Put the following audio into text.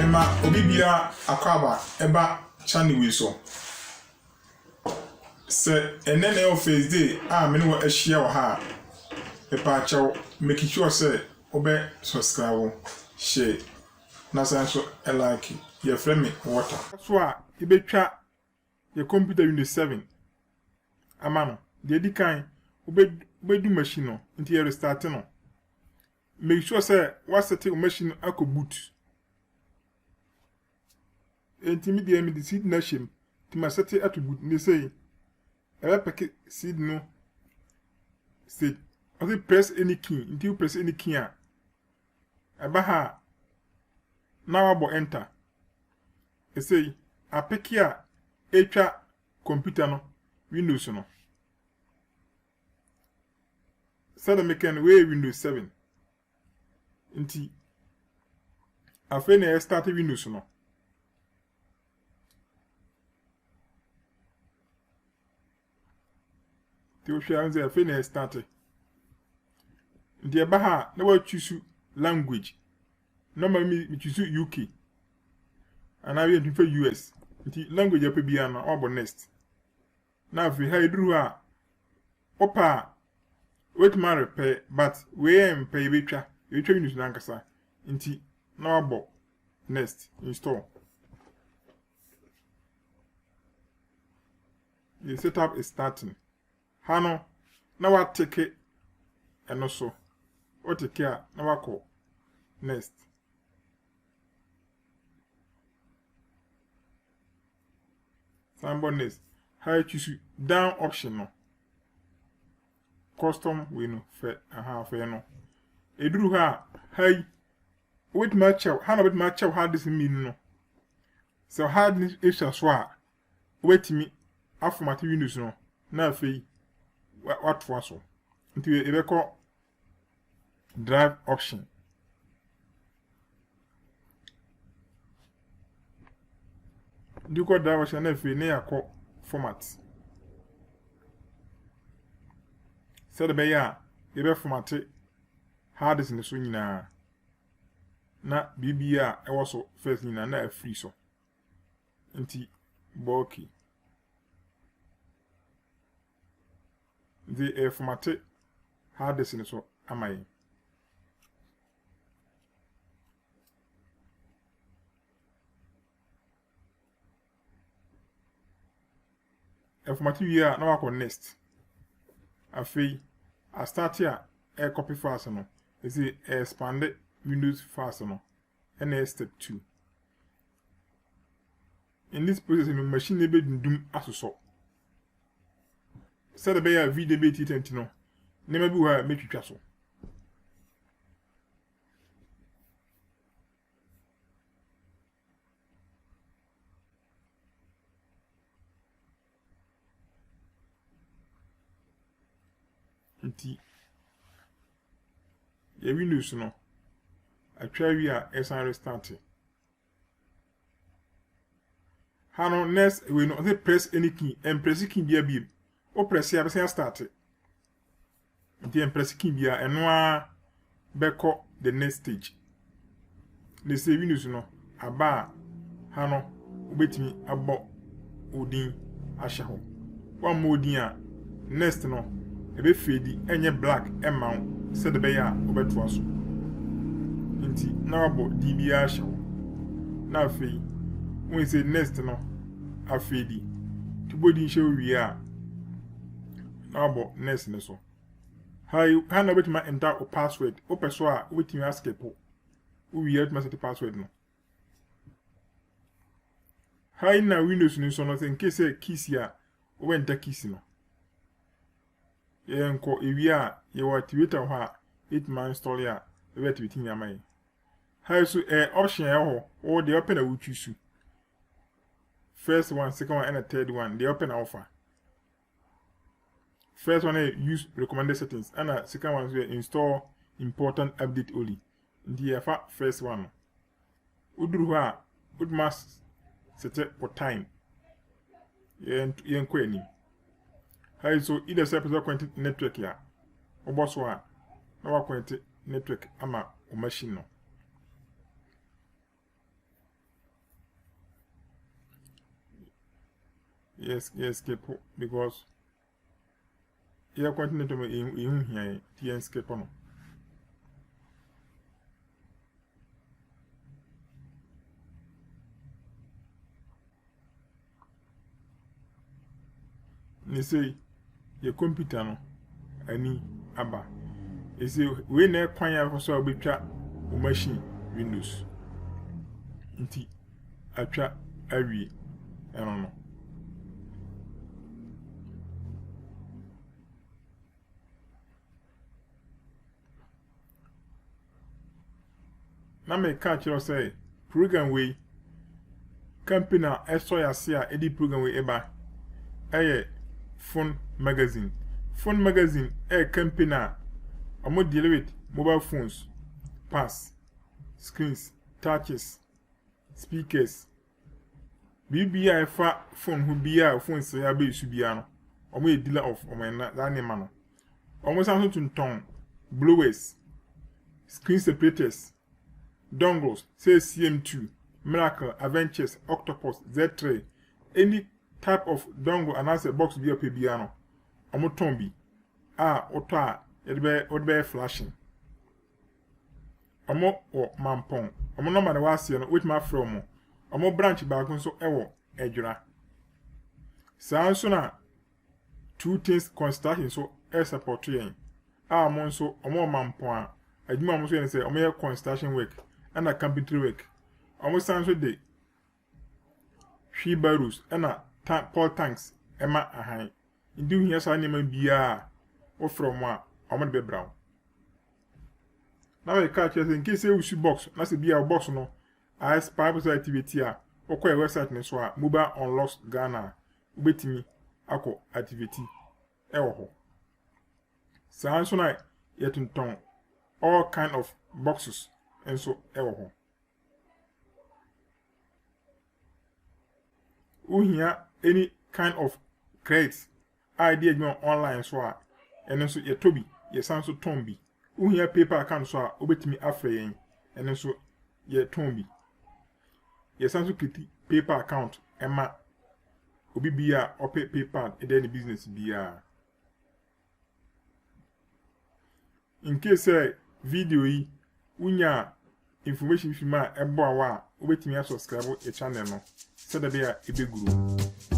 Emma Obibia Akaba Eba Chani Wiso. Say, and then your face day, many were a sheer or ha. A patch out, making sure say, obey subscribe, share. Nasanso like your friend me water. That's why you be try your computer Windows 7. Amano, the di kind, obey do machine until you restart no. Make sure say what's the machine I could boot. Intimidate me the seed nation to my set attribute. They say, I packet seed no. Say, I press any key until you press any key. Abaha. Now about enter. I say, I pick here a computer no Windows no. Sada meken way Windows 7. Inti after na start Windows no. Ti o hwa nze after na start. Inti eba ha na wa choose language. Normally me choose UK. And I will for US. Inti language ya pe bia na obo next. Na afi ha iduru a opa wait ma repair but we am pay betwa. You try Windows nankasa. Inti na obo next install. The setup is starting. Hano na wa take it and also what take care na wa call next. Sambo next. How you choose down option no. Custom we no fair fair no. Eduru ha hi wait match how na wait match how this mean no. So hard this issue so wait me aformat Windows no na afei what for so. Until you ever drive option. Do you drive option na afei na yakọ format. Said be ya ebe format hard disk ne so nyina na bibia e wo so first nyina na free so. Nti bulky. The format hard disk ne so amai. Format here na wa next. Afei I start here a copy fast no. Is it expand Windows fast no. And step 2. In this process the machine be dum asoso. Said be ya video be T20 no. Nema bi wa make twitwa so. Nti ya Windows no atwa wi a esan restart. Hano next we no press any key and press key bia bia o press ya be start. Nti press key bia eno a beko the next stage. They say Windows no aba hano obetimi abo odin ahye ho. One more odin a next no ebe fade enye black emma said the beya obeto aso. Nti na abo dbia ahye ho. Na afei when say next no afedi to body show we are na abo next ne so. How na bet ma enter o password o peso a wetin ask people we yet ma set password no. How na Windows ni so no in case keys ya o enter keys no. Yenko ewi a ye wa activator ho a it man install ya e bet bitin ya mai. How so option ya ho o the open a we choose. First one, second one and a third one the open offer. First one use recommended settings and a second one is install important update only. The first one. Uduru ha would must set it for time. Yen kweni. How so either separate content network ya. Oboswa na content network ama o machine no. yes skip because you continue to me in here TN skip on. Ni say your computer no ani aba. You see we na kwan ya for so betwa o machine Windows. Nti atwa awie eno no. Na me catch you say program we company na eso ya se a edi program we eba phone magazine company na omo deal with mobile phones, pass, screens, touches, speakers. BBI fa phone who be a phone say ya be su bia no. Omo a dealer of omo na that name no. Omo san so ton blowers, screen separators, dongles, say CM2, Miracle, Adventures, Octopus, Z3, any type of dongle and as a box be a piano. Omo tombi. Ota, it be flashing. Omo or mampong. Omo no man was here with my from. Omo branch back so ewo ejura. Sound so na 2 things construction so support yen. Mon so omo mampong. Adwuma omo so say omo construction work and a carpentry work. Omo sound so dey. She barrels and a Paul tanks Emma ahan. Indu here sa name bia o from one omo be brown. Now we catch in case you see box, na se bia box no. As purpose activity a okwa website ne so a mobile unlocks Ghana ubetimi akọ activity ewo ho. Sa so na yetunton all kind of boxes and so ewo ho. Uhia any kind of crates idea you online so a eno so ye tobi ye sanso tombi uhia paper account so a obetimi afre yen eno so ye tombi ye sanso kiti paper account ema obi bia ope paper e dey business bia in case video yi unya information fima ebo awa obetimi subscribe e channel no so that be a ebeguru.